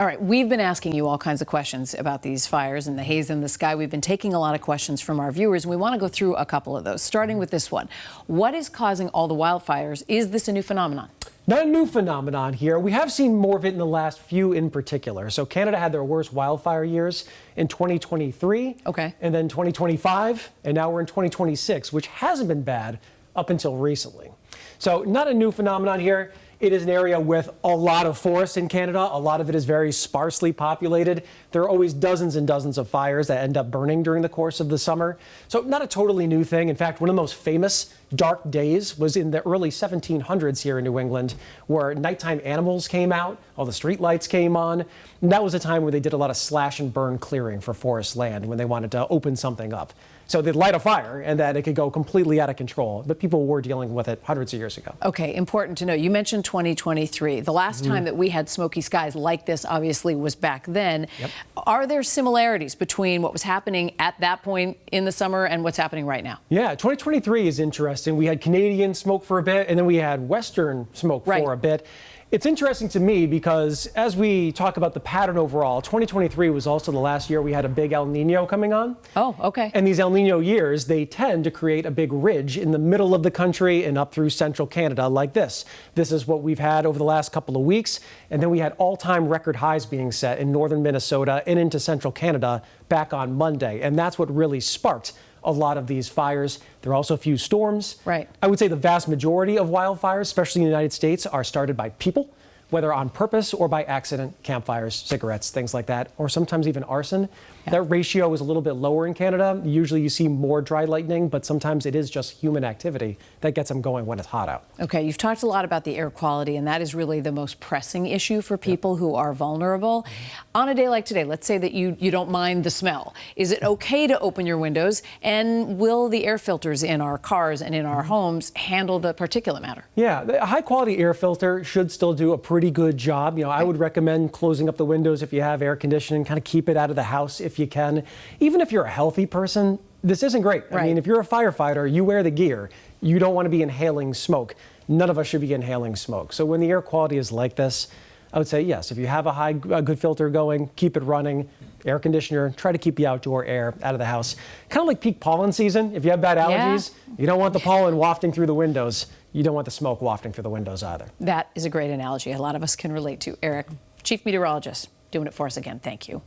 All right, we've been asking you all kinds of questions about these fires and the haze in the sky. We've been taking a lot of questions from our viewers, and we want to go through a couple of those, starting with this one. What is causing all the wildfires? Is this a new phenomenon? Not a new phenomenon here. We have seen more of it in the last few in particular. So Canada had their worst wildfire years in 2023, and then 2025, and now we're in 2026, which hasn't been bad up until recently. So not a new phenomenon here. It is an area with a lot of forest in Canada. A lot of it is very sparsely populated. There are always dozens and dozens of fires that end up burning during the course of the summer. So not a totally new thing. In fact, one of the most famous dark days was in the early 1700s here in New England, where nighttime animals came out, all the street lights came on. And that was a time where they did a lot of slash and burn clearing for forest land when they wanted to open something up. So they'd light a fire and then it could go completely out of control. But people were dealing with it hundreds of years ago. Okay, important to know. You mentioned 2023. The last time that we had smoky skies like this, obviously, was back then. Yep. Are there similarities between what was happening at that point in the summer and what's happening right now? Yeah, 2023 is interesting. We had Canadian smoke for a bit, and then we had Western smoke for a bit. It's interesting to me because as we talk about the pattern overall, 2023 was also the last year we had a big El Nino coming on. Oh, okay. And these El Nino years, they tend to create a big ridge in the middle of the country and up through central Canada like this. This is what we've had over the last couple of weeks. And then we had all-time record highs being set in northern Minnesota and into central Canada back on Monday. And that's what really sparked a lot of these fires. There are also a few storms. Right. I would say the vast majority of wildfires, especially in the United States, are started by people, whether on purpose or by accident, campfires, cigarettes, things like that, or sometimes even arson. Yeah. That ratio is a little bit lower in Canada. Usually you see more dry lightning, but sometimes it is just human activity that gets them going when it's hot out. Okay, you've talked a lot about the air quality, and that is really the most pressing issue for people who are vulnerable. On a day like today, let's say that you don't mind the smell. Is it okay to open your windows, and will the air filters in our cars and in our homes handle the particulate matter? Yeah, a high-quality air filter should still do a pretty good job. You know, I would recommend closing up the windows if you have air conditioning, kind of keep it out of the house if you can. Even if you're a healthy person, this isn't great. I mean, if you're a firefighter, you wear the gear. You don't want to be inhaling smoke. None of us should be inhaling smoke. So when the air quality is like this, I would say yes, if you have a good filter going, keep it running. Air conditioner, try to keep the outdoor air out of the house. Kind of like peak pollen season. If you have bad allergies, you don't want the pollen wafting through the windows. You don't want the smoke wafting through the windows either. That is a great analogy. A lot of us can relate to. Eric, Chief Meteorologist, doing it for us again. Thank you.